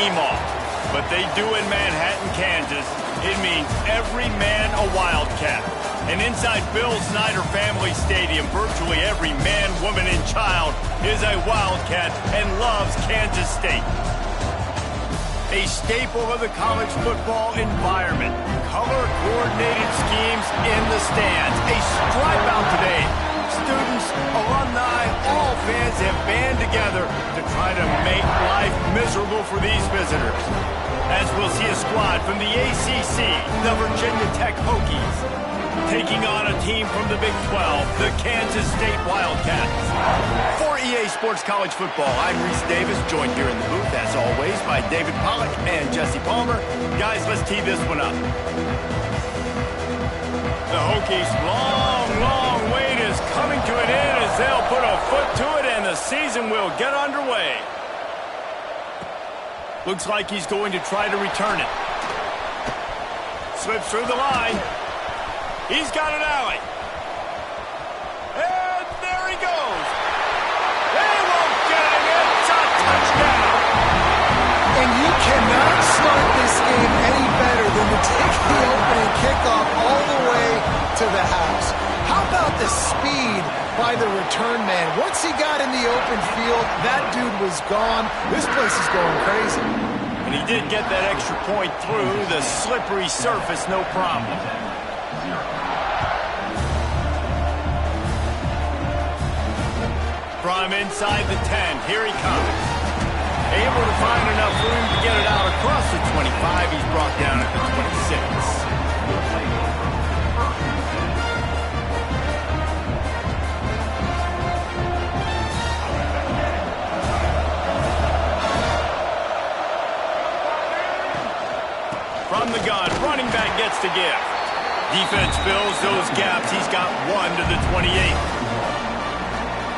EMAW. But they do in Manhattan, Kansas. It means every man a Wildcat. And inside Bill Snyder Family Stadium, virtually every man, woman, and child is a Wildcat and loves Kansas State. A staple of the college football environment. Color-coordinated schemes in the stands. A stripe out today. Students, alumni, all fans have band together to try to make life miserable for these visitors. As we'll see a squad from the ACC, the Virginia Tech Hokies, taking on a team from the Big 12, the Kansas State Wildcats. For EA Sports College Football, I'm Reese Davis, joined here in the booth, as always, by David Pollack and Jesse Palmer. Guys, let's tee this one up. The Hokies' long wait is coming to an end as they'll put a foot to it and the season will get underway. Looks like he's going to try to return it. Slips through the line. He's got an alley. And there he goes. They won't get him. It's a touchdown. And you cannot start this game any better than to take the opening kickoff all the way to the house. How about the speed by the return man? Once he got in the open field, that dude was gone. This place is going crazy. And he did get that extra point through the slippery surface, no problem. From inside the 10, here he comes. Able to find enough room to get it out across the 25. He's brought down at the 26. From the gun, running back gets the gift. Defense fills those gaps. He's got one to the 28.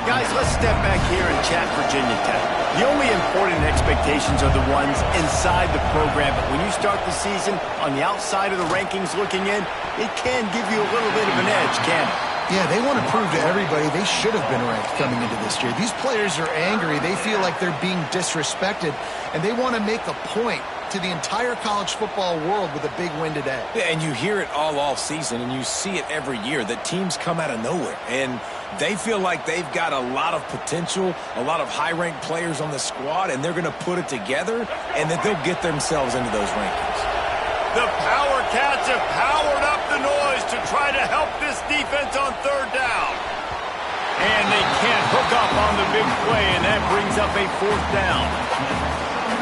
Guys, let's step back here and chat Virginia Tech. The only important expectations are the ones inside the program, but when you start the season on the outside of the rankings looking in, it can give you a little bit of an edge, can't it? Yeah, they want to prove to everybody they should have been ranked coming into this year. These players are angry. They feel like they're being disrespected, and they want to make a point to the entire college football world with a big win today. Yeah, and you hear it all off season, and you see it every year that teams come out of nowhere, and they feel like they've got a lot of potential, a lot of high-ranked players on the squad, and they're going to put it together, and that they'll get themselves into those rankings. The Power Cats have powered up the noise to try to help this defense on third down. And they can't hook up on the big play, and that brings up a fourth down.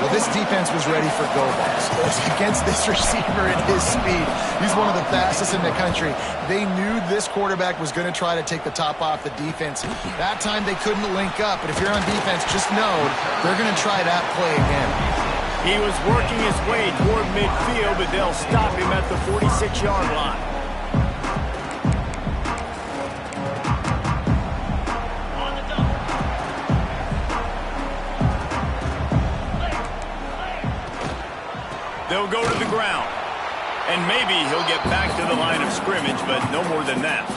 Well, this defense was ready for go balls. Against this receiver at his speed. He's one of the fastest in the country. They knew this quarterback was going to try to take the top off the defense. That time they couldn't link up, but if you're on defense, just know they're going to try that play again. He was working his way toward midfield, but they'll stop him at the 46-yard line. They'll go to the ground. And maybe he'll get back to the line of scrimmage, but no more than that.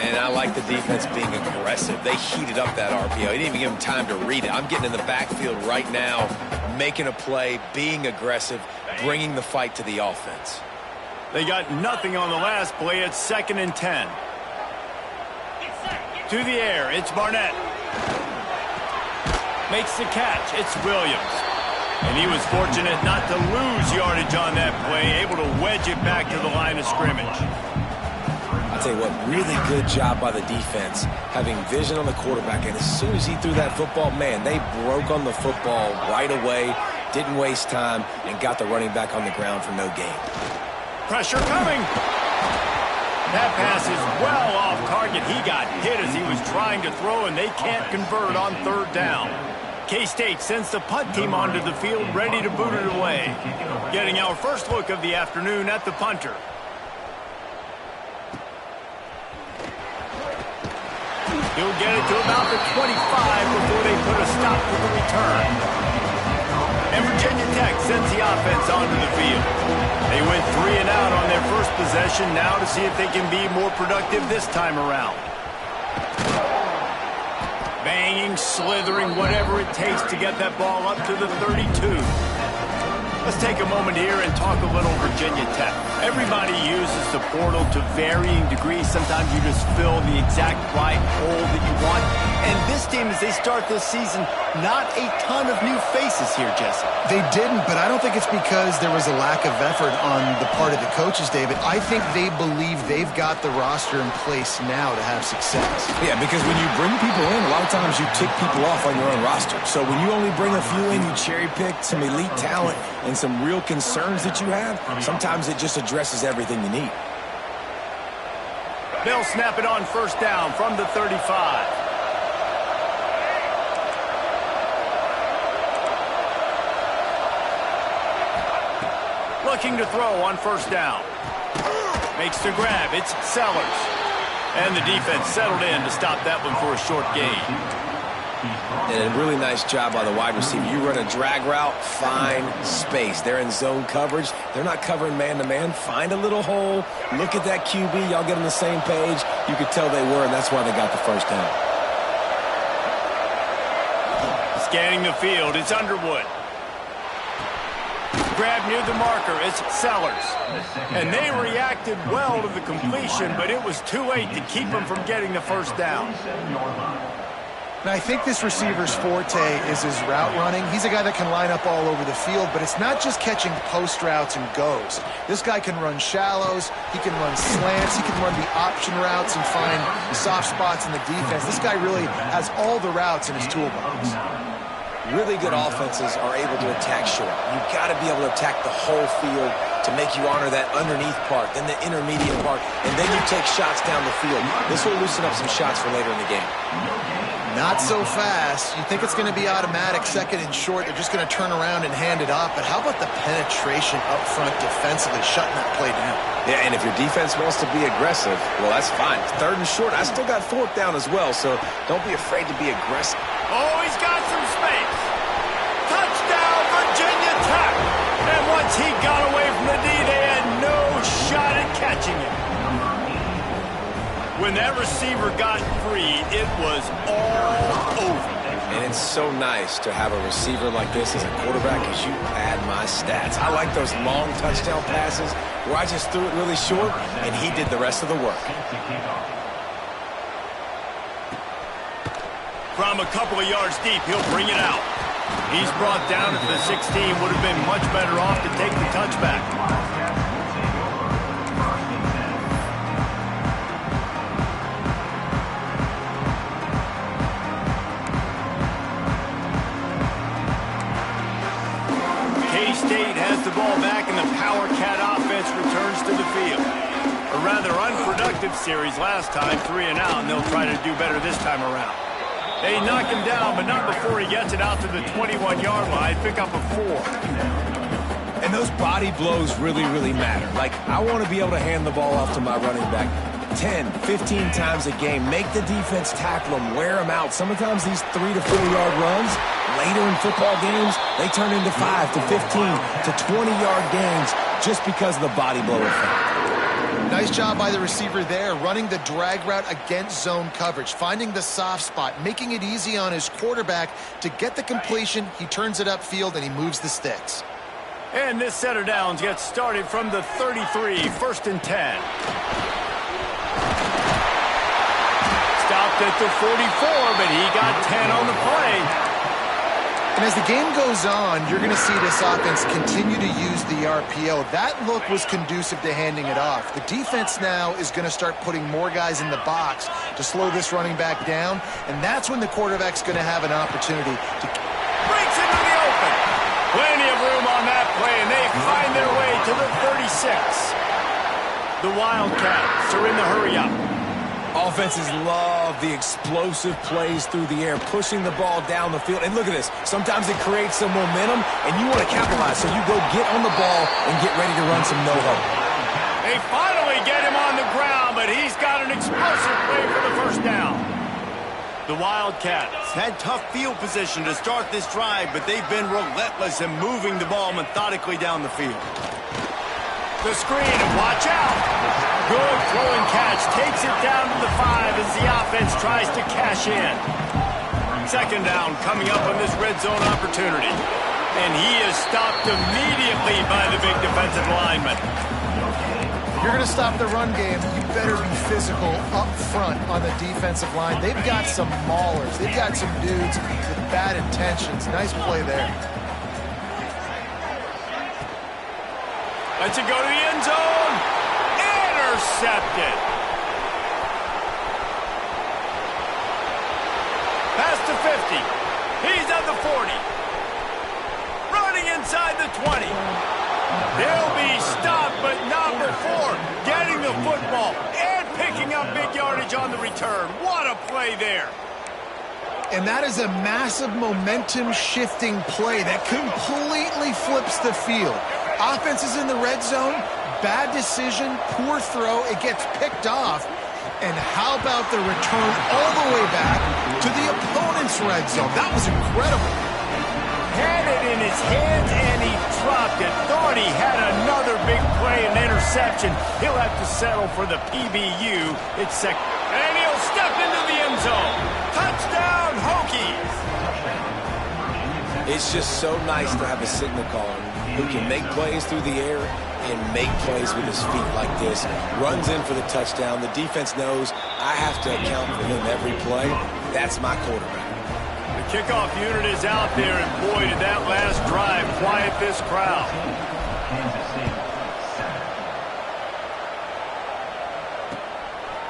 And I like the defense being aggressive. They heated up that RPO. He didn't even give him time to read it. I'm getting in the backfield right now, making a play, being aggressive, bringing the fight to the offense. They got nothing on the last play. It's 2nd and 10. To the air, it's Barnett. Makes the catch. It's Williams. And he was fortunate not to lose yardage on that play, able to wedge it back to the line of scrimmage. I'll tell you what, really good job by the defense, having vision on the quarterback. And as soon as he threw that football, man, they broke on the football right away, didn't waste time, and got the running back on the ground for no gain. Pressure coming. That pass is well off target. He got hit as he was trying to throw, and they can't convert on third down. K-State sends the punt team onto the field, ready to boot it away. Getting our first look of the afternoon at the punter. He'll get it to about the 25 before they put a stop to the return. And Virginia Tech sends the offense onto the field. They went 3 and out on their first possession, now to see if they can be more productive this time around. Banging, slithering, whatever it takes to get that ball up to the 32. Let's take a moment here and talk a little Virginia Tech. Everybody uses the portal to varying degrees. Sometimes you just fill the exact right hole that you want. And this team, as they start this season, not a ton of new faces here, Jesse. They didn't, but I don't think it's because there was a lack of effort on the part of the coaches, David. I think they believe they've got the roster in place now to have success. Yeah, because when you bring people in, a lot of times you tick people off on your own roster. So when you only bring a few in, you cherry pick some elite talent and some real concerns that you have, sometimes it just addresses everything you need. They'll snap it on first down from the 35. Looking to throw on first down. Makes the grab. It's Sellers. And the defense settled in to stop that one for a short gain. And a really nice job by the wide receiver. You run a drag route, find space. They're in zone coverage. They're not covering man-to-man. Find a little hole. Look at that QB. Y'all get on the same page. You could tell they were, and that's why they got the first down. Scanning the field, it's Underwood. Grab near the marker, it's Sellers. And they reacted well to the completion, but it was too late to keep them from getting the first down. Now, I think this receiver's forte is his route running. He's a guy that can line up all over the field, but it's not just catching post routes and goes. This guy can run shallows, he can run slants, he can run the option routes and find soft spots in the defense. This guy really has all the routes in his toolbox. Really good offenses are able to attack short. You've got to be able to attack the whole field to make you honor that underneath part, then the intermediate part, and then you take shots down the field. This will loosen up some shots for later in the game. Not so fast. You think it's going to be automatic, second and short. They're just going to turn around and hand it off. But how about the penetration up front defensively, shutting that play down? Yeah, and if your defense wants to be aggressive, well, that's fine. Third and short, I still got fourth down as well, so don't be afraid to be aggressive. Oh, he's got some space. Touchdown, Virginia Tech. And once he got away from the D, they had no shot at catching him. When that receiver got free, it was all over. And it's so nice to have a receiver like this as a quarterback as you pad my stats. I like those long touchdown passes where I just threw it really short and he did the rest of the work. From a couple of yards deep, he'll bring it out. He's brought down at the 16. Would have been much better off to take the touchback. K-State has the ball back, and the Power Cat offense returns to the field. A rather unproductive series last time, 3 and out, and they'll try to do better this time around. They knock him down, but not before he gets it out to the 21-yard line. Pick up a 4. And those body blows really, really matter. Like, I want to be able to hand the ball off to my running back 10, 15 times a game. Make the defense tackle them, wear them out. Sometimes these 3 to 4 yard runs, later in football games, they turn into 5 to 15 to 20-yard gains just because of the body blow effect. Nice job by the receiver there, running the drag route against zone coverage, finding the soft spot, making it easy on his quarterback to get the completion. He turns it upfield, and he moves the sticks. And this set of downs gets started from the 33, 1st and 10. Stopped at the 44, but he got 10 on the play. And as the game goes on, you're going to see this offense continue to use the RPO. That look was conducive to handing it off. The defense now is going to start putting more guys in the box to slow this running back down, and that's when the quarterback's going to have an opportunity to... Breaks into the open. Plenty of room on that play, and they find their way to the 36. The Wildcats are in the hurry-up. Offenses love the explosive plays through the air, pushing the ball down the field. And look at this. Sometimes it creates some momentum, and you want to capitalize. So you go get on the ball and get ready to run some no-huddle. They finally get him on the ground, but he's got an explosive play for the first down. The Wildcats had tough field position to start this drive, but they've been relentless in moving the ball methodically down the field. The screen, and watch out. Good throw and catch. Takes it down to the 5 as the offense tries to cash in. Second down coming up on this red zone opportunity. And he is stopped immediately by the big defensive lineman. If you're going to stop the run game, you better be physical up front on the defensive line. They've got some maulers. They've got some dudes with bad intentions. Nice play there. Lets it go to the end zone. Intercepted. Past the 50. He's at the 40. Running inside the 20. He'll be stopped, but not before getting the football and picking up big yardage on the return. What a play there. And that is a massive momentum-shifting play that completely flips the field. Offense is in the red zone, bad decision, poor throw, it gets picked off. And how about the return all the way back to the opponent's red zone? That was incredible. Had it in his hands and he dropped it. Thought he had another big play and interception. He'll have to settle for the PBU. It's second. And he'll step into the end zone. Touchdown, Hokies. It's just so nice to have a signal caller who can make plays through the air and make plays with his feet like this. Runs in for the touchdown. The defense knows I have to account for him every play. That's my quarterback. The kickoff unit is out there, and boy, did that last drive quiet this crowd.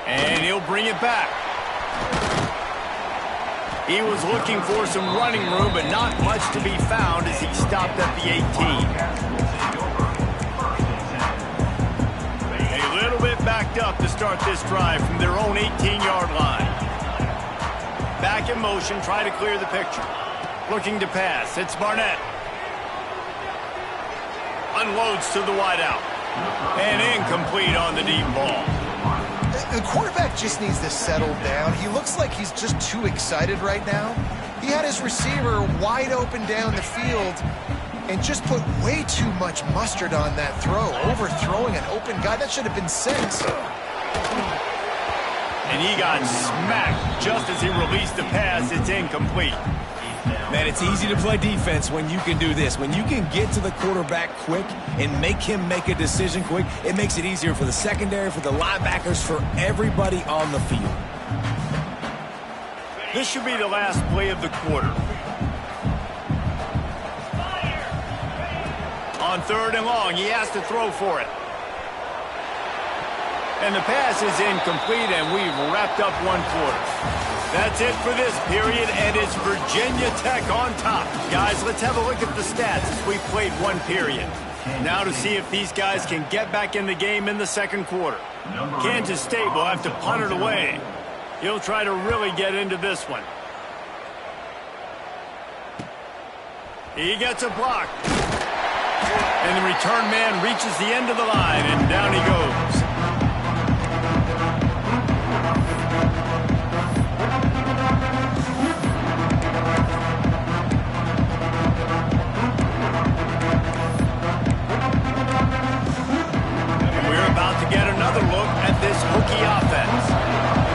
And he'll bring it back. He was looking for some running room, but not much to be found as he stopped at the 18. A little bit backed up to start this drive from their own 18-yard line. Back in motion, try to clear the picture. Looking to pass. It's Barnett. Unloads to the wideout. And incomplete on the deep ball. The quarterback just needs to settle down. He looks like he's just too excited right now. He had his receiver wide open down the field and just put way too much mustard on that throw, overthrowing an open guy. That should have been 6. And he got smacked just as he released the pass. It's incomplete. Man, it's easy to play defense when you can do this. When you can get to the quarterback quick and make him make a decision quick, it makes it easier for the secondary, for the linebackers, for everybody on the field. This should be the last play of the quarter. On 3rd and long, he has to throw for it. And the pass is incomplete, and we've wrapped up one quarter. That's it for this period, and it's Virginia Tech on top. Guys, let's have a look at the stats as we played one period. Now to see if these guys can get back in the game in the second quarter. Kansas State will have to punt it away. He'll try to really get into this one. He gets a block. And the return man reaches the end of the line, and down he goes. This Hokie offense.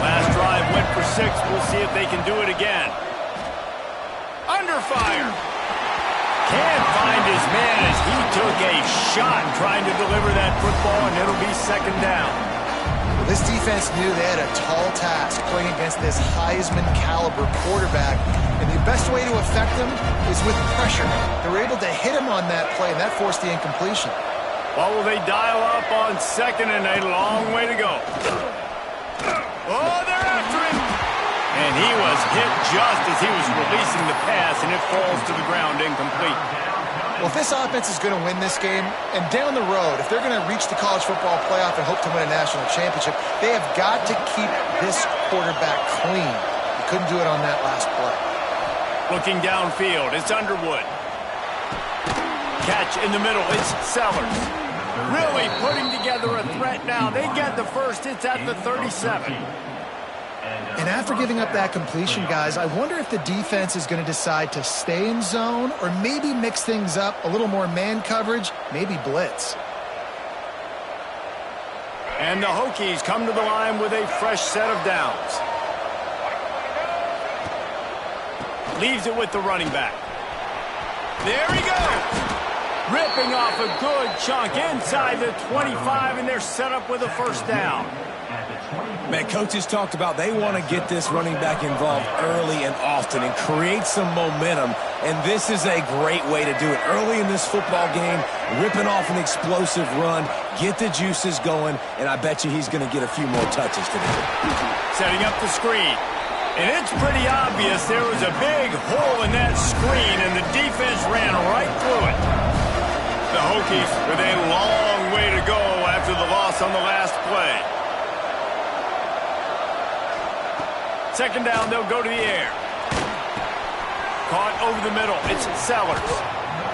Last drive went for 6. We'll see if they can do it again. Under fire. Can't find his man as he took a shot trying to deliver that football, and it'll be second down. Well, this defense knew they had a tall task playing against this Heisman caliber quarterback, and the best way to affect him is with pressure. They were able to hit him on that play, and that forced the incompletion. What will they dial up on 2nd and a long way to go? Oh, they're after him. And he was hit just as he was releasing the pass, and it falls to the ground incomplete. Well, if this offense is going to win this game, and down the road, if they're going to reach the college football playoff and hope to win a national championship, they have got to keep this quarterback clean. They couldn't do it on that last play. Looking downfield, it's Underwood. Catch in the middle, it's Sellers. Really putting together a threat now. They get the first. It's at the 37. And after giving up that completion, guys, I wonder if the defense is going to decide to stay in zone or maybe mix things up, a little more man coverage, maybe blitz. And the Hokies come to the line with a fresh set of downs. Leaves it with the running back. There he goes. Ripping off a good chunk inside the 25, and they're set up with a first down. Man, coaches talked about they want to get this running back involved early and often and create some momentum, and this is a great way to do it. Early in this football game, ripping off an explosive run, get the juices going, and I bet you he's going to get a few more touches today. Setting up the screen. And it's pretty obvious there was a big hole in that screen, and the defense ran right through it. The Hokies with a long way to go after the loss on the last play. Second down, they'll go to the air. Caught over the middle. It's Sellers.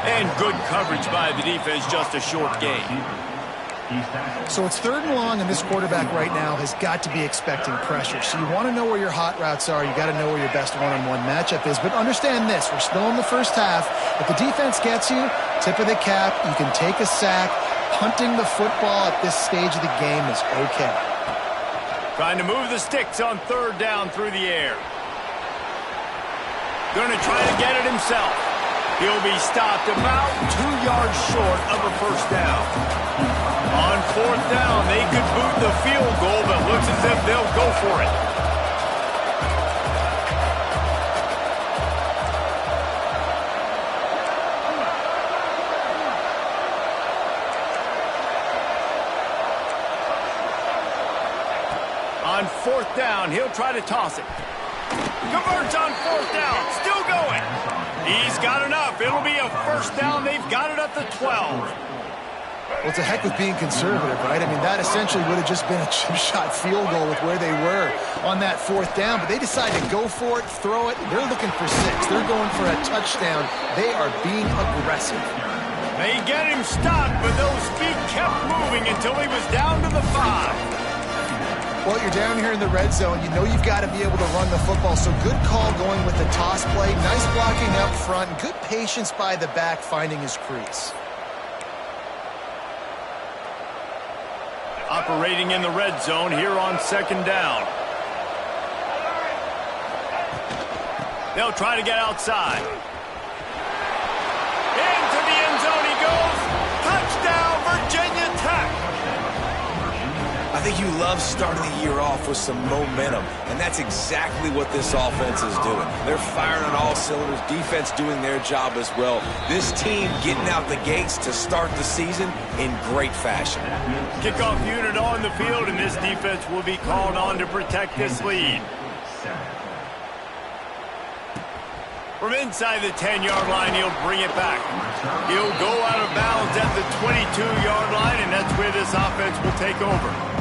And good coverage by the defense, just a short gain. So it's 3rd and long, and this quarterback right now has got to be expecting pressure. So you want to know where your hot routes are. You got to know where your best one-on-one matchup is. But understand this, we're still in the first half. If the defense gets you, tip of the cap, you can take a sack. Punting the football at this stage of the game is okay. Trying to move the sticks on 3rd down through the air. Going to try to get it himself. He'll be stopped about 2 yards short of a first down. On 4th down, they could boot the field goal, but looks as if they'll go for it. On 4th down, he'll try to toss it. Converts on 4th down, still going. He's got enough. It'll be a first down. They've got it at the 12. Well, it's a heck of being conservative, right? I mean, that essentially would have just been a chip shot field goal with where they were on that 4th down, but they decided to go for it, throw it. They're looking for 6. They're going for a touchdown. They are being aggressive. They get him stopped, but those feet kept moving until he was down to the 5. Well, you're down here in the red zone. You know you've got to be able to run the football, so good call going with the toss play. Nice blocking up front. Good patience by the back finding his crease. Operating in the red zone here on 2nd down. They'll try to get outside. Into the end zone he goes. Touchdown, Virginia Tech. I think you love starting the year off with some momentum, and that's exactly what this offense is doing. They're firing on all cylinders, defense doing their job as well. This team getting out the gates to start the season in great fashion. Kickoff unit on the field, and this defense will be called on to protect this lead. From inside the 10-yard line, he'll bring it back. He'll go out of bounds at the 22-yard line, and that's where this offense will take over.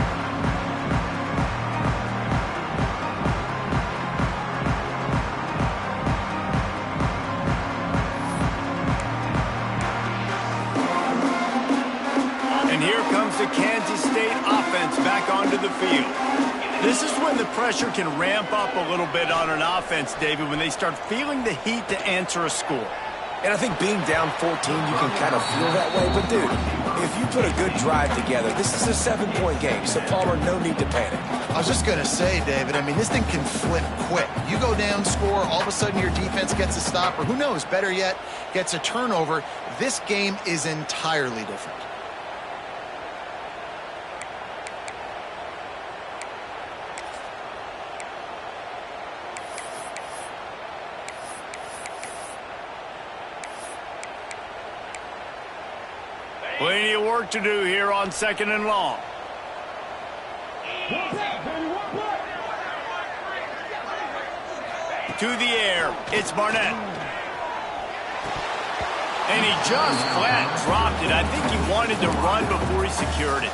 And here comes the Kansas State offense back onto the field. This is when the pressure can ramp up a little bit on an offense, David, when they start feeling the heat to answer a score. And I think being down 14, you can kind of feel that way. But, dude, if you put a good drive together, this is a 7-point game. So, Palmer, no need to panic. I was just going to say, David, I mean, this thing can flip quick. You go down, score, all of a sudden your defense gets a stop, or who knows, better yet, gets a turnover. This game is entirely different. Plenty of work to do here on 2nd and long. To the air, it's Barnett. And he just flat dropped it. I think he wanted to run before he secured it.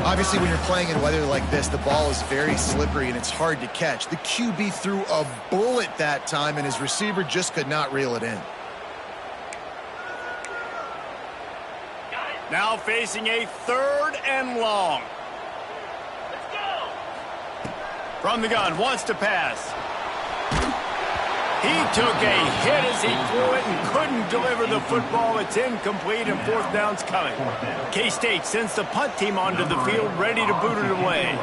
Obviously, when you're playing in weather like this, the ball is very slippery and it's hard to catch. The QB threw a bullet that time, and his receiver just could not reel it in. Now facing a 3rd and long. Let's go. From the gun, wants to pass. He took a hit as he threw it and couldn't deliver the football. It's incomplete, and 4th down's coming. K-State sends the punt team onto the field, ready to boot it away.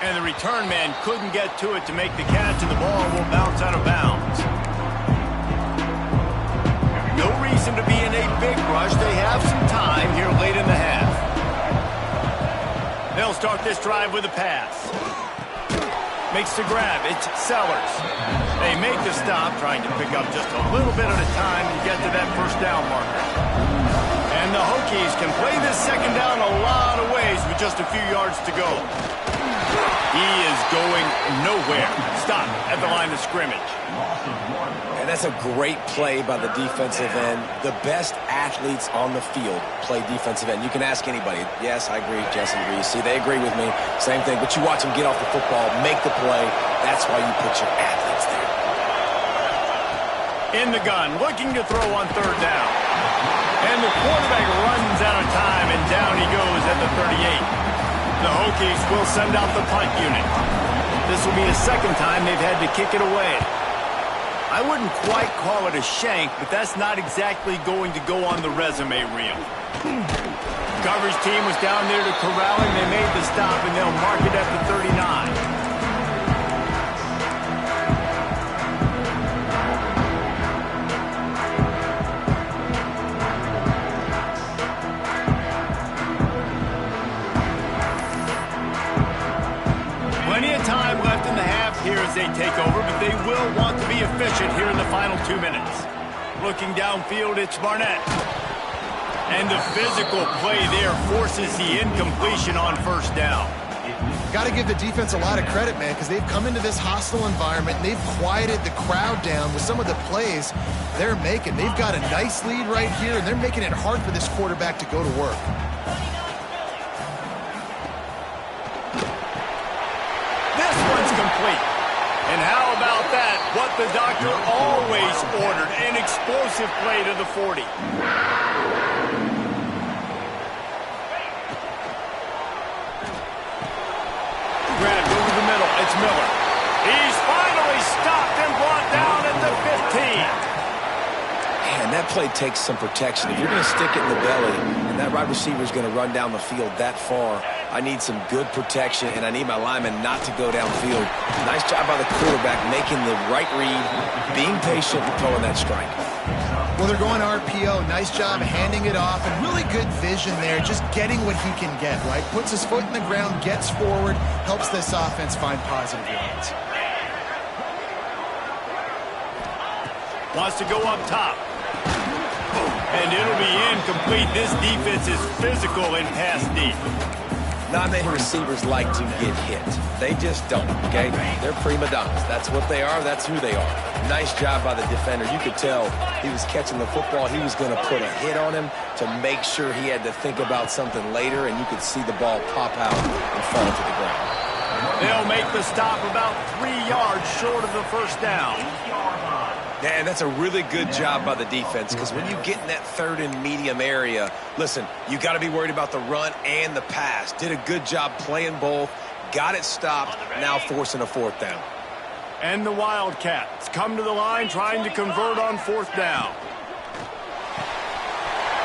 And the return man couldn't get to it to make the catch, and the ball will bounce out of bounds. No reason to be in a big rush. They have some time here late in the half. They'll start this drive with a pass. Makes the grab. It's Sellers. They make the stop, trying to pick up just a little bit at a time and get to that first down marker. And the Hokies can play this second down a lot of ways with just a few yards to go. He is going nowhere. Stop at the line of scrimmage. And that's a great play by the defensive end. The best athletes on the field play defensive end. You can ask anybody. Yes, I agree. Jesse agrees. See, they agree with me. Same thing. But you watch them get off the football, make the play. That's why you put your athletes there. In the gun, looking to throw on third down. And the quarterback runs out of time, and down he goes at the 38. The Hokies will send out the punt unit. This will be the second time they've had to kick it away. I wouldn't quite call it a shank, but that's not exactly going to go on the resume reel. Coverage team was down there to corral him. They made the stop, and they'll mark it at the 39. Plenty of time left in the half here as they take over, but they will want to be efficient here in the final 2 minutes. Looking downfield, it's Barnett. And the physical play there forces the incompletion on first down. Got to give the defense a lot of credit, man, because they've come into this hostile environment, and they've quieted the crowd down with some of the plays they're making. They've got a nice lead right here, and they're making it hard for this quarterback to go to work. Complete. And how about that? What the doctor always ordered, an explosive play to the 40. Grabbed over the middle. It's Miller. He's finally stopped and brought down at the 15. Man, that play takes some protection. If you're going to stick it in the belly and that wide receiver is going to run down the field that far, I need some good protection, and I need my lineman not to go downfield. Nice job by the quarterback making the right read, being patient, and throwing that strike. Well, they're going RPO. Nice job handing it off, and really good vision there, just getting what he can get, right? Puts his foot in the ground, gets forward, helps this offense find positive yards. Wants to go up top. And it'll be incomplete. This defense is physical in pass deep. Not many receivers like to get hit. They just don't, okay? They're prima donnas. That's what they are. That's who they are. Nice job by the defender. You could tell he was catching the football. He was going to put a hit on him to make sure he had to think about something later, and you could see the ball pop out and fall to the ground. They'll make the stop about 3 yards short of the first down. And that's a really good job by the defense, because when you get in that third and medium area, listen, you got to be worried about the run and the pass. Did a good job playing both, got it stopped, now forcing a fourth down. And the Wildcats come to the line trying to convert on fourth down.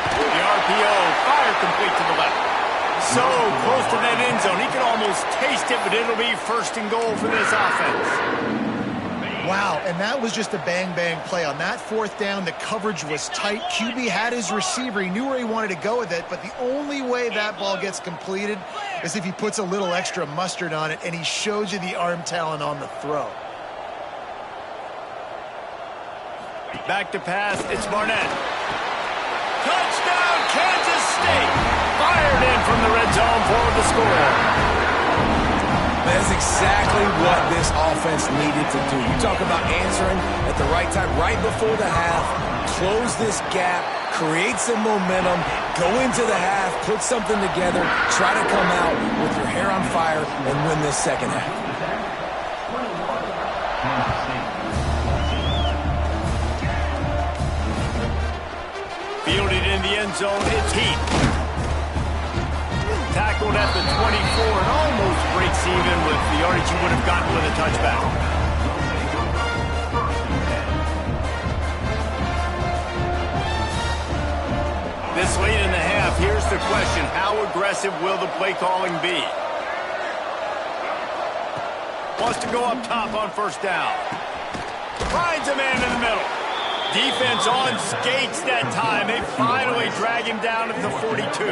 The RPO, fire complete to the left. So close to that end zone, he can almost taste it, but it'll be first and goal for this offense. Wow, and that was just a bang-bang play. On that fourth down, the coverage was tight. QB had his receiver. He knew where he wanted to go with it, but the only way that ball gets completed is if he puts a little extra mustard on it, and he shows you the arm talent on the throw. Back to pass, it's Barnett. Touchdown, Kansas State! Fired in from the red zone for the score. That's exactly what this offense needed to do. You talk about answering at the right time, right before the half, close this gap, create some momentum, go into the half, put something together, try to come out with your hair on fire and win this second half. Fielded in the end zone, it's Heath. Tackled at the 24 and almost breaks even with the yardage he would have gotten with a touchback. This late in the half, here's the question. How aggressive will the play calling be? Wants to go up top on first down. Finds a man in the middle. Defense on skates that time. They finally drag him down at the 42.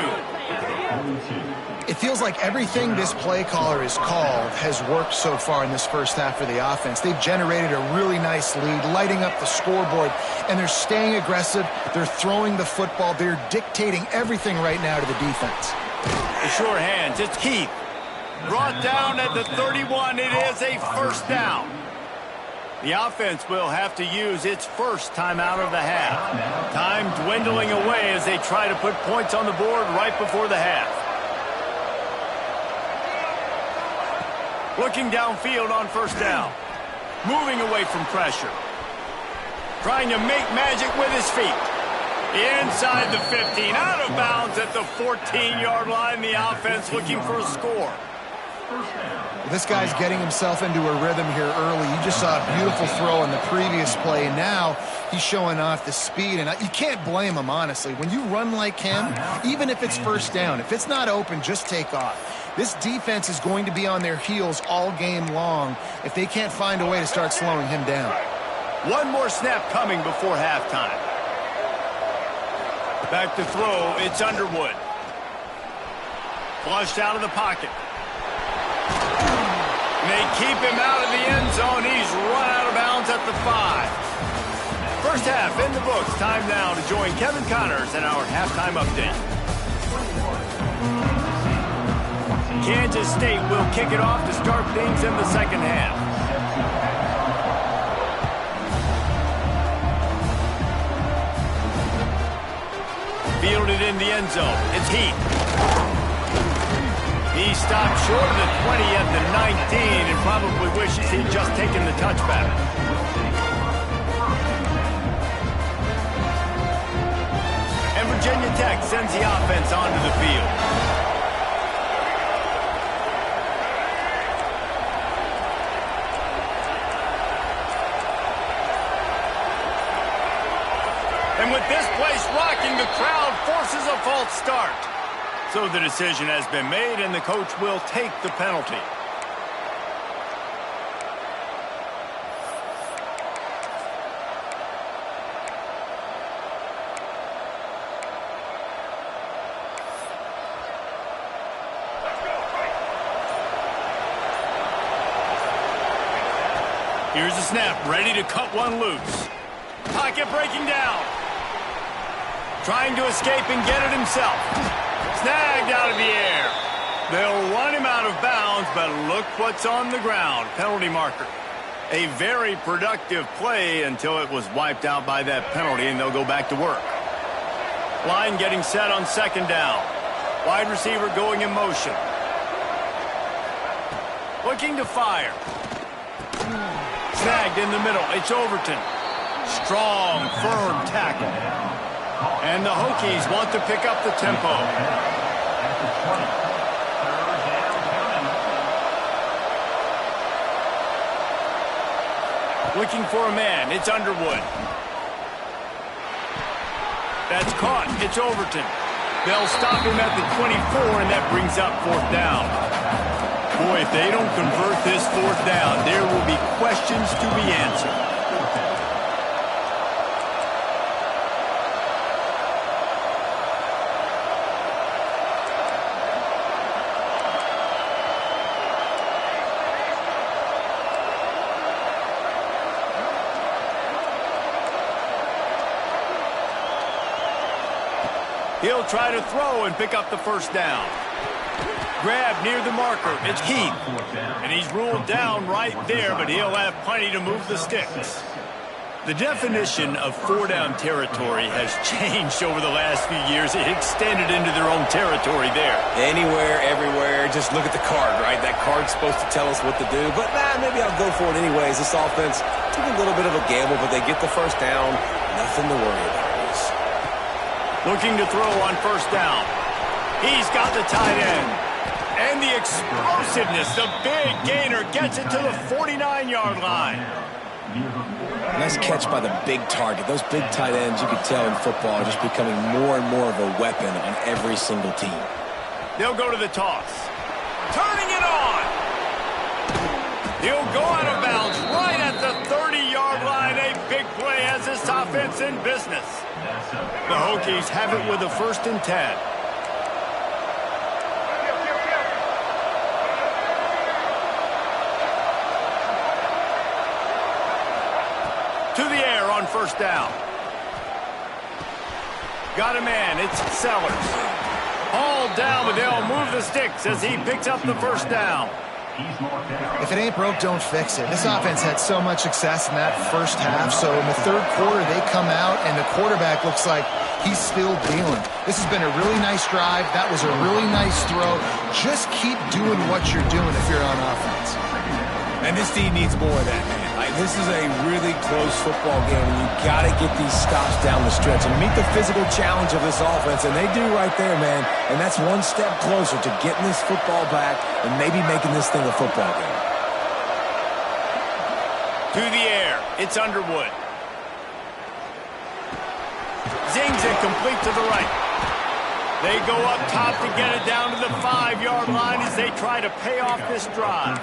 It feels like everything this play caller has called has worked so far in this first half for the offense. They've generated a really nice lead, lighting up the scoreboard, and they're staying aggressive. They're throwing the football. They're dictating everything right now to the defense. The sure hands. It's Heath. Brought down at the 31. It is a first down. The offense will have to use its first timeout of the half. Time dwindling away as they try to put points on the board right before the half. Looking downfield on first down. Moving away from pressure. Trying to make magic with his feet. Inside the 15. Out of bounds at the 14-yard line. The offense looking for a score. This guy's getting himself into a rhythm here early. You just saw a beautiful throw in the previous play, and now he's showing off the speed, and you can't blame him, honestly. When you run like him, even if it's first down, if it's not open, just take off. This defense is going to be on their heels all game long if they can't find a way to start slowing him down. One more snap coming before halftime. Back to throw, it's Underwood. Flushed out of the pocket. They keep him out of the end zone. He's run out of bounds at the 5. First half in the books. Time now to join Kevin Connors in our halftime update. Kansas State will kick it off to start things in the second half. Fielded in the end zone. It's Heath. He stopped short of the 20 at the 19 and probably wishes he'd just taken the touchback. And Virginia Tech sends the offense onto the field. And with this place rocking, the crowd forces a false start. So the decision has been made, and the coach will take the penalty. Here's the snap, ready to cut one loose. Pocket breaking down. Trying to escape and get it himself. Snagged out of the air. They'll run him out of bounds, but look what's on the ground. Penalty marker. A very productive play until it was wiped out by that penalty, and they'll go back to work. Line getting set on second down. Wide receiver going in motion. Looking to fire. Snagged in the middle. It's Overton. Strong, firm tackle. And the Hokies want to pick up the tempo. Looking for a man. It's Underwood. That's caught. It's Overton. They'll stop him at the 24, and that brings up fourth down. Boy, if they don't convert this fourth down, there will be questions to be answered. He'll try to throw and pick up the first down. Grab near the marker. It's Heath. And he's ruled down right there, but he'll have plenty to move the sticks. The definition of four-down territory has changed over the last few years. It extended into their own territory there. Anywhere, everywhere, just look at the card, right? That card's supposed to tell us what to do, but maybe I'll go for it anyways. This offense took a little bit of a gamble, but they get the first down. Nothing to worry about. Looking to throw on first down. He's got the tight end. And the explosiveness, the big gainer, gets it to the 49-yard line. Nice catch by the big target. Those big tight ends, you could tell in football, are just becoming more and more of a weapon on every single team. They'll go to the toss. Turning it on. He'll go out of bounds right at the 30-yard line. A big play has this offense in business. The Hokies have it with a 1st and 10. To the air on 1st down. Got a man. It's Sellers. All down, but they'll move the sticks as he picks up the 1st down. If it ain't broke, don't fix it. This offense had so much success in that first half, so in the 3rd quarter, they come out, and the quarterback looks like he's still dealing. This has been a really nice drive. That was a really nice throw. Just keep doing what you're doing if you're on offense. And this team needs more of that, man. Like, this is a really close football game, and you got to get these stops down the stretch and meet the physical challenge of this offense, and they do right there, man. And that's one step closer to getting this football back and maybe making this thing a football game. To the air, it's Underwood. Zings it complete to the right. They go up top to get it down to the 5-yard line as they try to pay off this drive.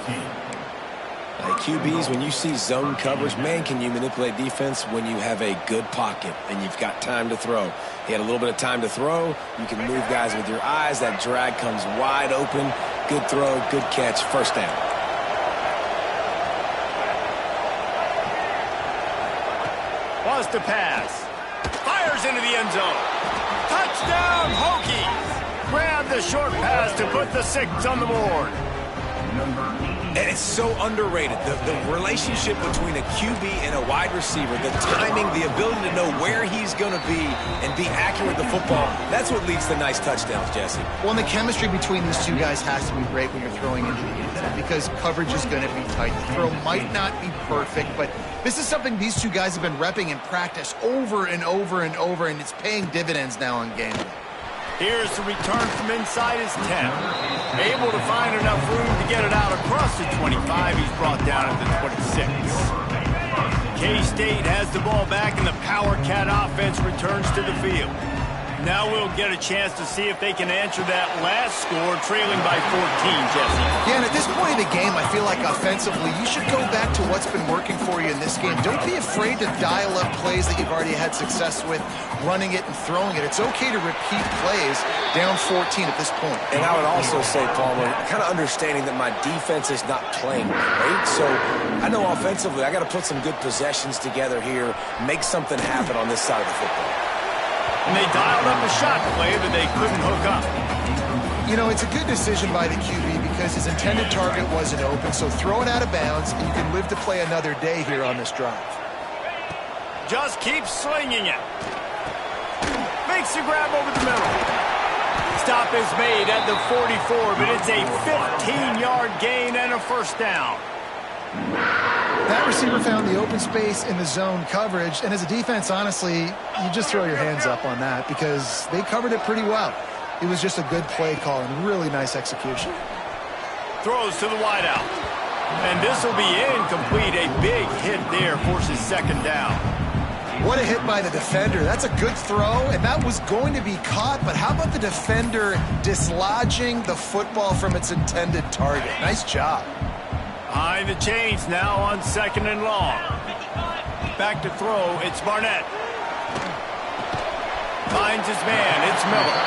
QBs, when you see zone coverage, man, can you manipulate defense when you have a good pocket and you've got time to throw. He had a little bit of time to throw. You can move guys with your eyes. That drag comes wide open. Good throw, good catch, 1st down. Wants to pass. Fires into the end zone. Touchdown, Hokies. Grab the short pass to put the 6 on the board. And it's so underrated. The relationship between a QB and a wide receiver, the timing, the ability to know where he's going to be and be accurate with the football, that's what leads to nice touchdowns, Jesse. Well, and the chemistry between these two guys has to be great when you're throwing into the end zone because coverage is going to be tight. The throw might not be perfect, but this is something these two guys have been repping in practice over and over and over, and it's paying dividends now on game day. Here's the return from inside his 10. Able to find enough room to get it out across the 25. He's brought down at the 26. K-State has the ball back, and the Power Cat offense returns to the field. Now we'll get a chance to see if they can answer that last score, trailing by 14, Jesse. Yeah, and at this point in the game, I feel like offensively, you should go back to what's been working for you in this game. Don't be afraid to dial up plays that you've already had success with, running it and throwing it. It's okay to repeat plays down 14 at this point. And I would also say, Palmer, kind of understanding that my defense is not playing great, so I know offensively I got to put some good possessions together here, make something happen on this side of the football. And they dialed up a shot play, but they couldn't hook up. You know, it's a good decision by the QB because his intended target wasn't open, so throw it out of bounds, and you can live to play another day here on this drive. Just keep slinging it. Makes the grab over the middle. Stop is made at the 44, but it's a 15-yard gain and a 1st down. That receiver found the open space in the zone coverage, and as a defense, honestly, you just throw your hands up on that because they covered it pretty well. It was just a good play call and really nice execution. Throws to the wideout. And this will be incomplete. A big hit there forces 2nd down. What a hit by the defender. That's a good throw, and that was going to be caught, but how about the defender dislodging the football from its intended target? Nice job. Behind the chains now on 2nd and long. Back to throw, it's Barnett. Finds his man, it's Miller.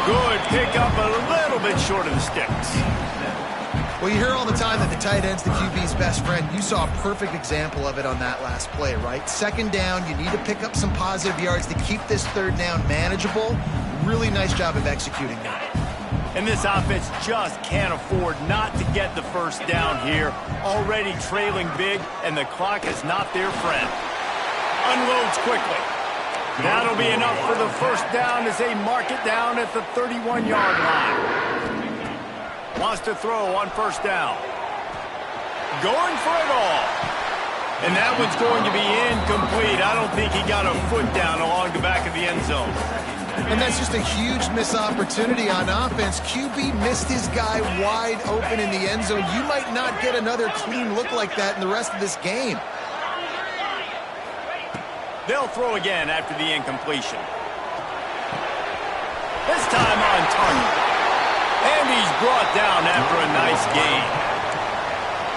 Good pickup, a little bit short of the sticks. Well, you hear all the time that the tight end's the QB's best friend. You saw a perfect example of it on that last play, right? 2nd down, you need to pick up some positive yards to keep this 3rd down manageable. Really nice job of executing that. And this offense just can't afford not to get the 1st down here. Already trailing big, and the clock is not their friend. Unloads quickly. That'll be enough for the 1st down as they mark it down at the 31-yard line. Wants to throw on 1st down. Going for it all. And that one's going to be incomplete. I don't think he got a foot down along the back of the end zone. And that's just a huge missed opportunity on offense. QB missed his guy wide open in the end zone. You might not get another clean look like that in the rest of this game. They'll throw again after the incompletion. This time on target. And he's brought down after a nice gain.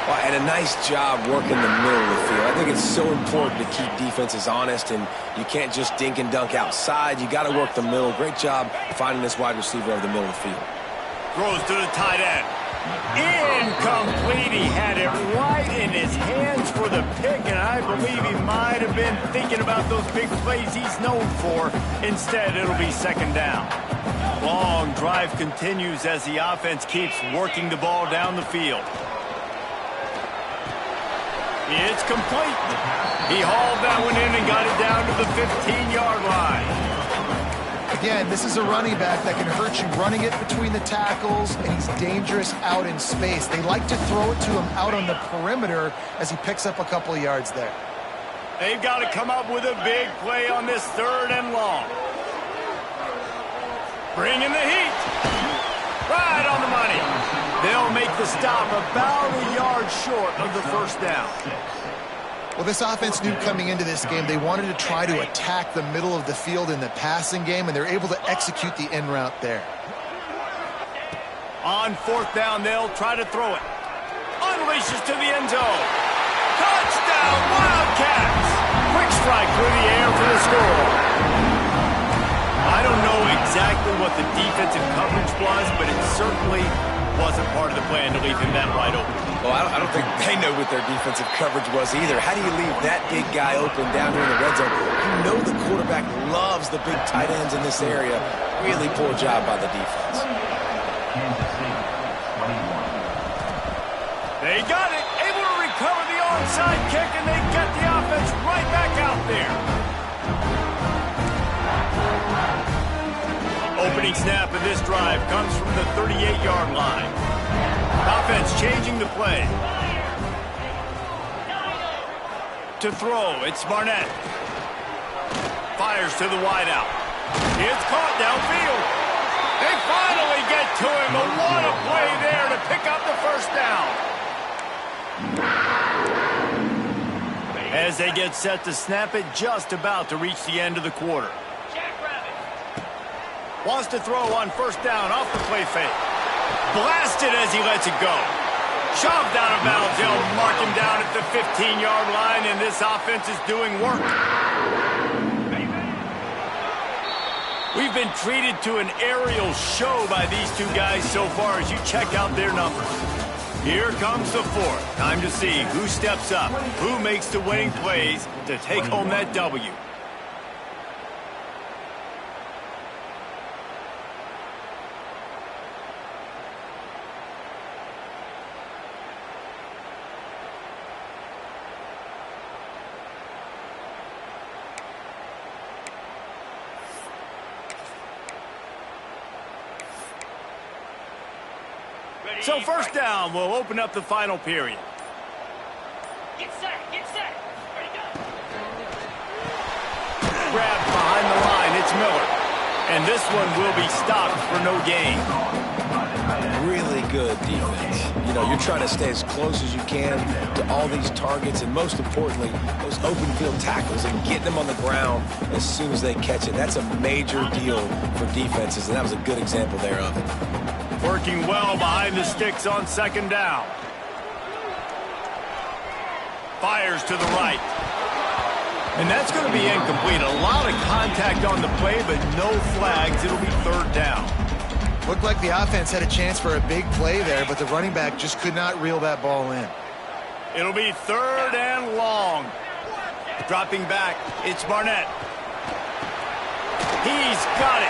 Well, and a nice job working the middle of the field. I think it's so important to keep defenses honest, and you can't just dink and dunk outside. You got to work the middle. Great job finding this wide receiver over the middle of the field. Throws to the tight end. Incomplete. He had it right in his hands for the pick, and I believe he might have been thinking about those big plays he's known for. Instead, it'll be second down. Long drive continues as the offense keeps working the ball down the field. It's complete. He hauled that one in and got it down to the 15-yard line. Again, this is a running back that can hurt you running it between the tackles, and he's dangerous out in space. They like to throw it to him out on the perimeter as he picks up a couple of yards there. They've got to come up with a big play on this 3rd and long. Bring in the heat. Right on the money. They'll make the stop about a yard short of the first down. Well, this offense knew coming into this game they wanted to try to attack the middle of the field in the passing game, and they're able to execute the in route there. On 4th down, they'll try to throw it. Unleashes to the end zone. Touchdown, Wildcats! Quick strike through the air for the score. I don't know exactly what the defensive coverage was, but it certainly wasn't part of the plan to leave him that wide open. Well, I don't think they know what their defensive coverage was either. How do you leave that big guy open down here in the red zone? You know the quarterback loves the big tight ends in this area. Really poor job by the defense. They got it. Able to recover the onside kick, and they get the offense right back out there. Opening snap of this drive comes from the 38-yard line. Offense changing the play. To throw, it's Barnett. Fires to the wideout. It's caught downfield. They finally get to him, but what a play there to pick up the first down. As they get set to snap it, just about to reach the end of the quarter. Wants to throw on 1st down off the play fake. Blasted as he lets it go. Shoved out of bounds. They'll mark him down at the 15-yard line, and this offense is doing work. We've been treated to an aerial show by these two guys so far as you check out their numbers. Here comes the 4th. Time to see who steps up, who makes the winning plays to take home that W. So 1st down will open up the final period. Get set, ready to go. Grabbed behind the line, it's Miller. And this one will be stopped for no gain. Really good defense. You know, you're trying to stay as close as you can to all these targets, and most importantly, those open field tackles and getting them on the ground as soon as they catch it. That's a major deal for defenses, and that was a good example thereof. Working well behind the sticks on 2nd down. Fires to the right. And that's going to be incomplete. A lot of contact on the play, but no flags. It'll be 3rd down. Looked like the offense had a chance for a big play there, but the running back just could not reel that ball in. It'll be 3rd and long. Dropping back, it's Barnett. He's got it.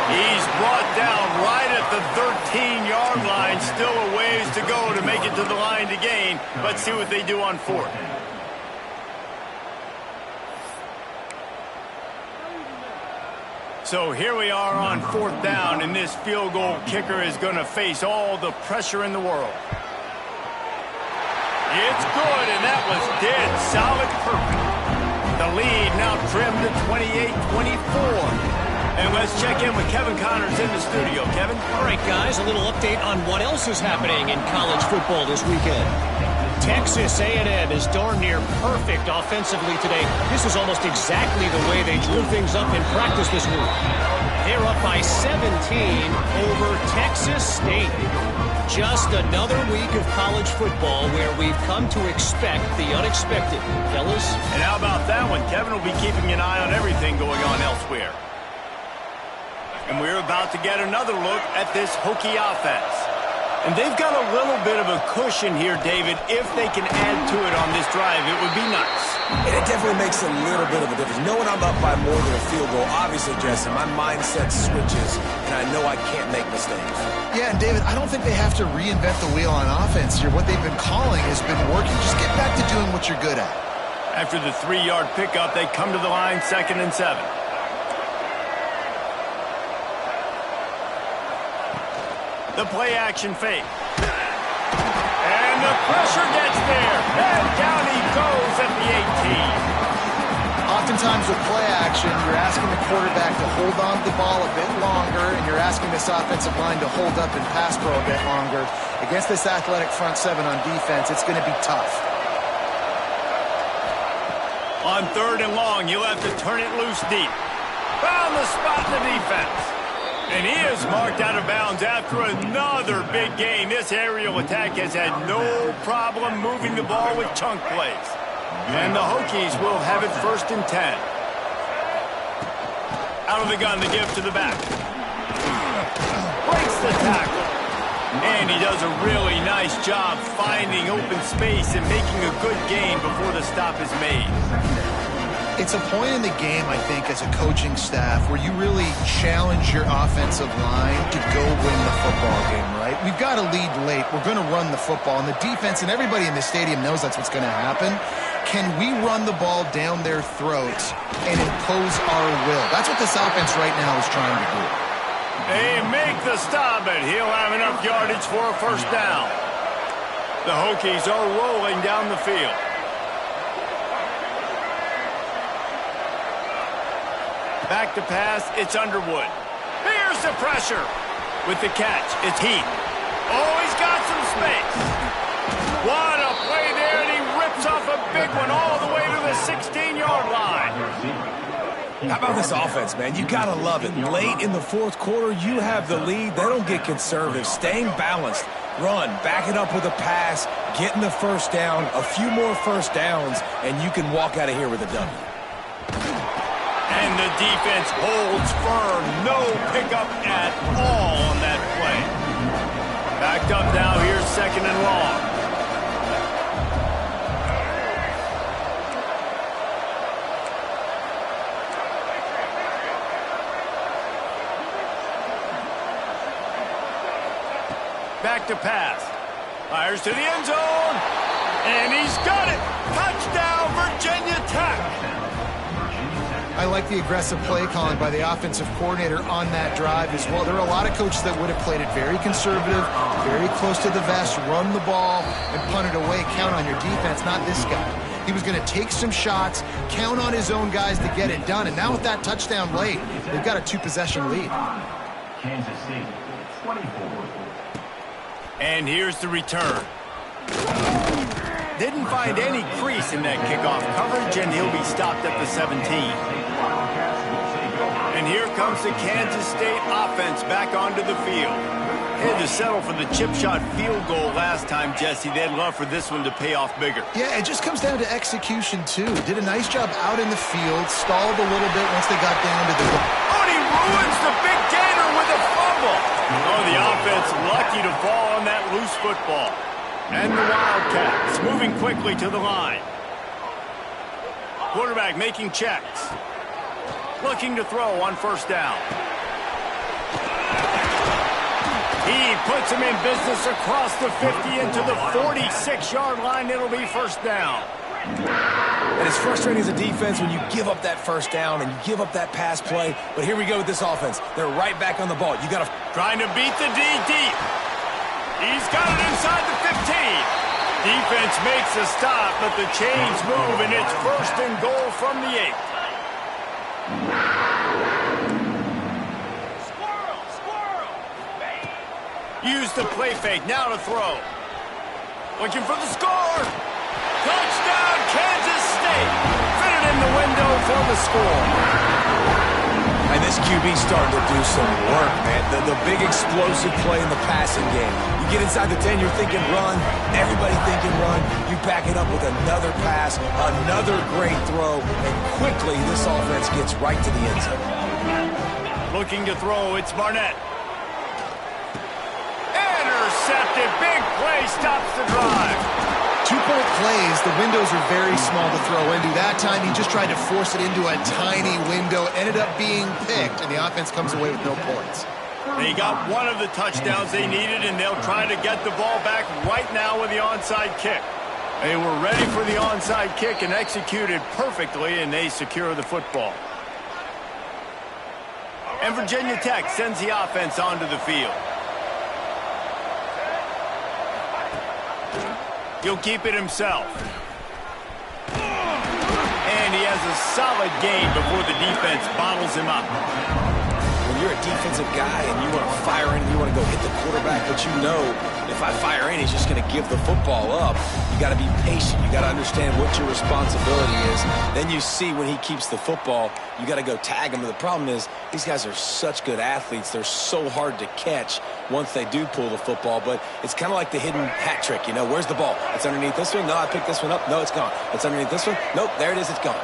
He's brought down right at the 13-yard line. Still a ways to go to make it to the line to gain. Let's see what they do on 4th. So here we are on 4th down, and this field goal kicker is going to face all the pressure in the world. It's good, and that was dead solid perfect. The lead now trimmed to 28-24. And let's check in with Kevin Connors in the studio. Kevin? All right, guys, a little update on what else is happening in college football this weekend. Texas A&M is darn near perfect offensively today. This is almost exactly the way they drew things up in practice this week. They're up by 17 over Texas State. Just another week of college football where we've come to expect the unexpected. Fellas? And how about that one? Kevin will be keeping an eye on everything going on elsewhere. And we're about to get another look at this Hokie offense. And they've got a little bit of a cushion here, David. If they can add to it on this drive, it would be nice. And it definitely makes a little bit of a difference. Knowing I'm up by more than a field goal, obviously, Jesse, my mindset switches, and I know I can't make mistakes. Yeah, and David, I don't think they have to reinvent the wheel on offense here. What they've been calling has been working. Just get back to doing what you're good at. After the 3-yard pickup, they come to the line, 2nd and 7. The play-action fake. And the pressure gets there. And down he goes at the 18. Oftentimes with play action, you're asking the quarterback to hold on to the ball a bit longer, and you're asking this offensive line to hold up and pass pro a bit longer. Against this athletic front 7 on defense, it's going to be tough. On 3rd and long, you'll have to turn it loose deep. Found the spot in the defense. And he is marked out of bounds after another big gain. This aerial attack has had no problem moving the ball with chunk plays. And the Hokies will have it 1st and 10. Out of the gun, the give to the back. Breaks the tackle. And he does a really nice job finding open space and making a good gain before the stop is made. It's a point in the game, I think, as a coaching staff where you really challenge your offensive line to go win the football game, right? We've got to lead late. We're going to run the football. And the defense and everybody in the stadium knows that's what's going to happen. Can we run the ball down their throats and impose our will? That's what this offense right now is trying to do. They make the stop, and he'll have enough yardage for a 1st down. The Hokies are rolling down the field. Back to pass, it's Underwood. Here's the pressure. With the catch, it's Heath. Oh, he's got some space. What a play there, and he rips off a big one all the way to the 16-yard line. How about this offense, man? You got to love it. Late in the 4th quarter, you have the lead. They don't get conservative. Staying balanced. Run, back it up with a pass, getting the 1st down, a few more 1st downs, and you can walk out of here with a W. And the defense holds firm. No pickup at all on that play. Backed up now. Here's 2nd and long. Back to pass. Fires to the end zone. And he's got it. Touchdown, Virginia Tech. I like the aggressive play calling by the offensive coordinator on that drive as well. There are a lot of coaches that would have played it very conservative, very close to the vest, run the ball, and punt it away. Count on your defense, not this guy. He was going to take some shots, count on his own guys to get it done. And now with that touchdown late, they've got a 2-possession lead. Kansas City, 24. And here's the return. Didn't find any crease in that kickoff coverage, and he'll be stopped at the 17. And here comes the Kansas State offense back onto the field. They had to settle for the chip shot field goal last time, Jesse. They'd love for this one to pay off bigger. Yeah, it just comes down to execution, too. Did a nice job out in the field, stalled a little bit once they got down to the goal. Oh, and he ruins the big gainer with a fumble. Oh, the offense lucky to fall on that loose football. And the Wildcats moving quickly to the line. Quarterback making checks. Looking to throw on 1st down. He puts him in business across the 50 into the 46-yard line. It'll be 1st down. And it's frustrating as a defense when you give up that 1st down and you give up that pass play. But here we go with this offense. They're right back on the ball. You got to trying to beat the D deep. He's got it inside the 15. Defense makes a stop, but the chains move, and it's 1st and goal from the 8. Squirrel! Use the play fake, now to throw. Looking for the score. Touchdown, Kansas State. Fit it in the window for the score. I this QB's starting to do some work, man. The big explosive play in the passing game. You get inside the 10, you're thinking run. Everybody thinking run. You back it up with another pass, another great throw, and quickly this offense gets right to the end zone. Looking to throw, it's Barnett. Intercepted. Big play stops the drive. 2-point plays, the windows are very small to throw into. That time, he just tried to force it into a tiny window, ended up being picked, and the offense comes away with no points. They got one of the touchdowns they needed, and they'll try to get the ball back right now with the onside kick. They were ready for the onside kick and executed perfectly, and they secure the football. And Virginia Tech sends the offense onto the field. He'll keep it himself. And he has a solid gain before the defense bottles him up. When you're a defensive guy and you want to fire in, you want to go hit the quarterback, but you know if I fire in, he's just going to give the football up. You got to be patient. You got to understand what your responsibility is. Then you see when he keeps the football, you got to go tag him. The problem is these guys are such good athletes. They're so hard to catch once they do pull the football, but it's kind of like the hidden hat trick. You know, where's the ball? It's underneath this one. No, I picked this one up. No, it's gone. It's underneath this one. Nope, there it is. It's gone.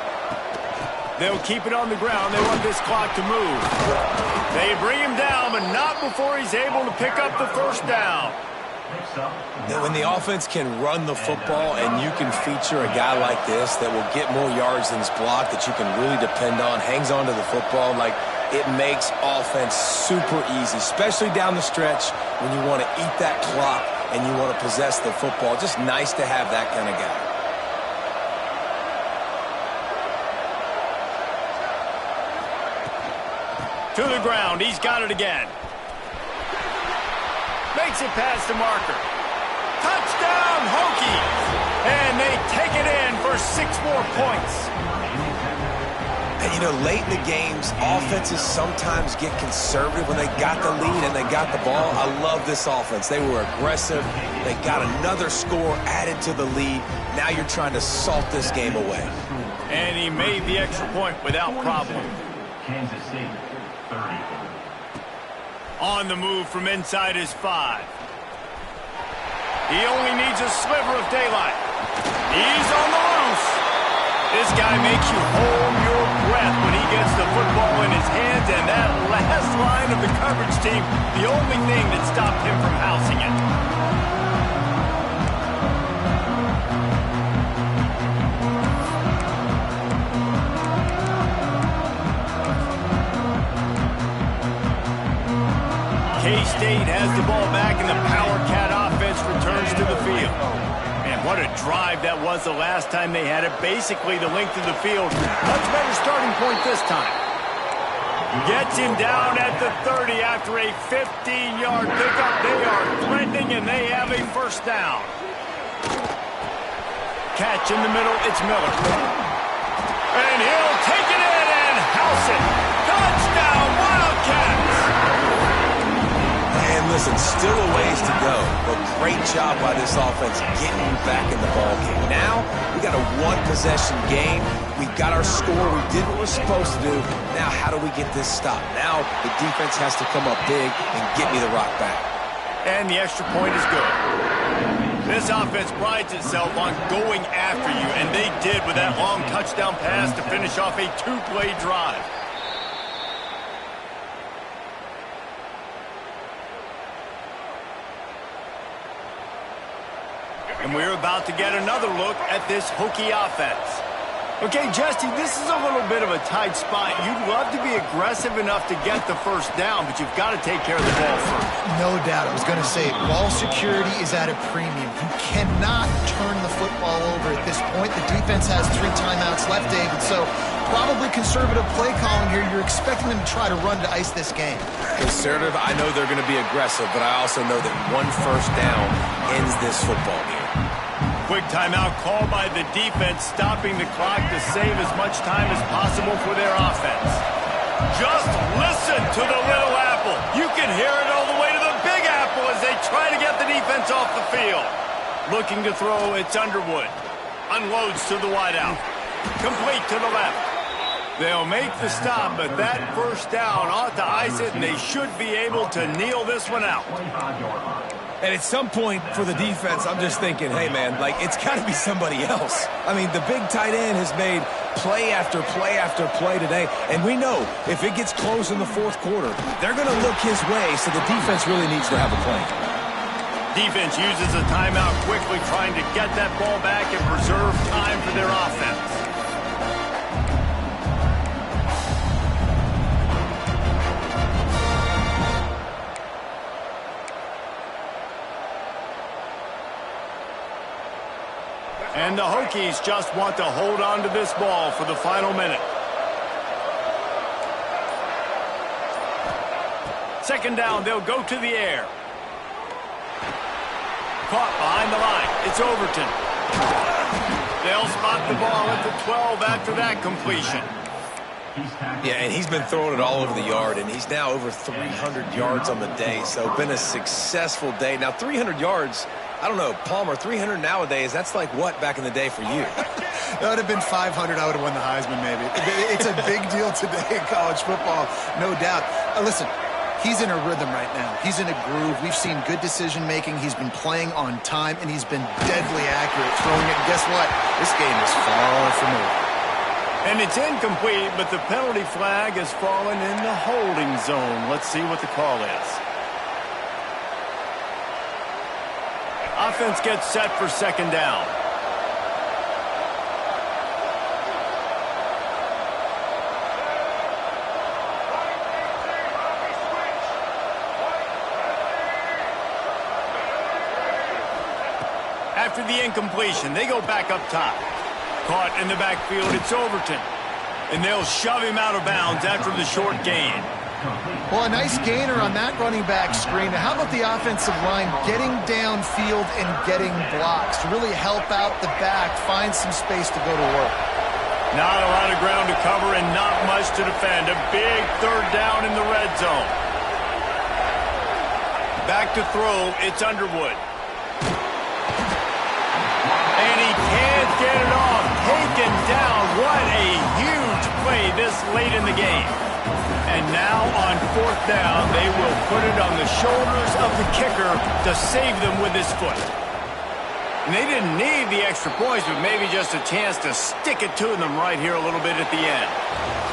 They'll keep it on the ground. They want this clock to move. They bring him down, but not before he's able to pick up the first down. When the offense can run the football and you can feature a guy like this that will get more yards than his block, that you can really depend on, hangs on to the football, like it makes offense super easy, especially down the stretch when you want to eat that clock and you want to possess the football. Just nice to have that kind of guy. To the ground. He's got it again. Makes it past the marker. Touchdown, Hokies! And they take it in for 6 more points. And, you know, late in the games, offenses sometimes get conservative when they got the lead and they got the ball. I love this offense. They were aggressive. They got another score added to the lead. Now you're trying to salt this game away. And he made the extra point without problem. Kansas State, 30. On the move from inside his 5. He only needs a sliver of daylight. He's on the loose. This guy makes you hold your breath when he gets the football in his hands, and that last line of the coverage team, the only thing that stopped him from housing it. K-State has the ball back, and the Power Cat offense returns to the field. And what a drive that was the last time they had it. Basically the length of the field. Much better starting point this time. Gets him down at the 30 after a 15-yard pickup. They are threatening, and they have a first down. Catch in the middle. It's Miller. And he'll take it in and house it. Touchdown, Wildcats! And listen, still a ways to go, but great job by this offense getting back in the ball game. Now, we got a one-possession game. We got our score. We did what we're supposed to do. Now, how do we get this stopped? Now, the defense has to come up big and get me the rock back. And the extra point is good. This offense prides itself on going after you, and they did with that long touchdown pass to finish off a 2-play drive. And we're about to get another look at this Hokie offense. Okay, Justy, this is a little bit of a tight spot. You'd love to be aggressive enough to get the first down, but you've got to take care of the ball first. No doubt. I was going to say, ball security is at a premium. You cannot turn the football over at this point. The defense has 3 timeouts left, David, so probably conservative play calling here. You're expecting them to try to run to ice this game. Conservative, I know they're going to be aggressive, but I also know that one first down ends this football game. Quick timeout called by the defense, stopping the clock to save as much time as possible for their offense. Just listen to the Little Apple. You can hear it all the way to the Big Apple as they try to get the defense off the field. Looking to throw, it's Underwood. Unloads to the wideout. Complete to the left. They'll make the stop, but that first down ought to ice it, and they should be able to kneel this one out. 25-yard line. And at some point for the defense, I'm just thinking, hey, man, like, it's got to be somebody else. I mean, the big tight end has made play after play after play today, and we know if it gets close in the fourth quarter, they're going to look his way, so the defense really needs to have a plan. Defense uses a timeout quickly, trying to get that ball back and preserve time for their offense. And the Hokies just want to hold on to this ball for the final minute. Second down, they'll go to the air. Caught behind the line. It's Overton. They'll spot the ball at the 12 after that completion. Yeah, and he's been throwing it all over the yard, and he's now over 300 yards on the day, so been a successful day. Now, 300 yards, I don't know, Palmer, 300 nowadays, that's like what back in the day for you? That would have been 500. I would have won the Heisman, maybe. It's a big deal today in college football, no doubt. Listen, he's in a rhythm right now. He's in a groove. We've seen good decision-making. He's been playing on time, and he's been deadly accurate throwing it. And guess what? This game is far from over. And it's incomplete, but the penalty flag has fallen in the holding zone. Let's see what the call is. Offense gets set for second down. After the incompletion, they go back up top. Caught in the backfield, it's Overton. And they'll shove him out of bounds after the short gain. Well, a nice gainer on that running back screen. Now, how about the offensive line getting downfield and getting blocks to really help out the back, find some space to go to work? Not a lot of ground to cover and not much to defend. A big third down in the red zone. Back to throw, it's Underwood. And he can't get it off. Taken down. What a huge play this late in the game. And now on fourth down, they will put it on the shoulders of the kicker to save them with his foot. And they didn't need the extra points, but maybe just a chance to stick it to them right here a little bit at the end.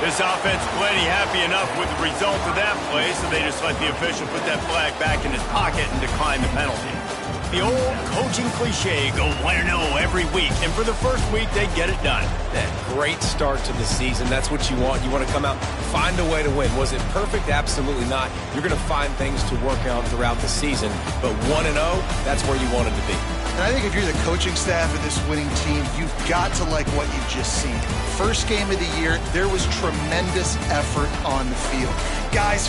This offense plenty happy enough with the result of that play, so they just let the official put that flag back in his pocket and decline the penalty. The old coaching cliche, go 1-0 every week. And for the first week, they get it done. That great start to the season. That's what you want. You want to come out, find a way to win. Was it perfect? Absolutely not. You're going to find things to work out throughout the season. But 1-0, that's where you want it to be. And I think if you're the coaching staff of this winning team, you've got to like what you've just seen. First game of the year, there was tremendous effort on the field. Guys,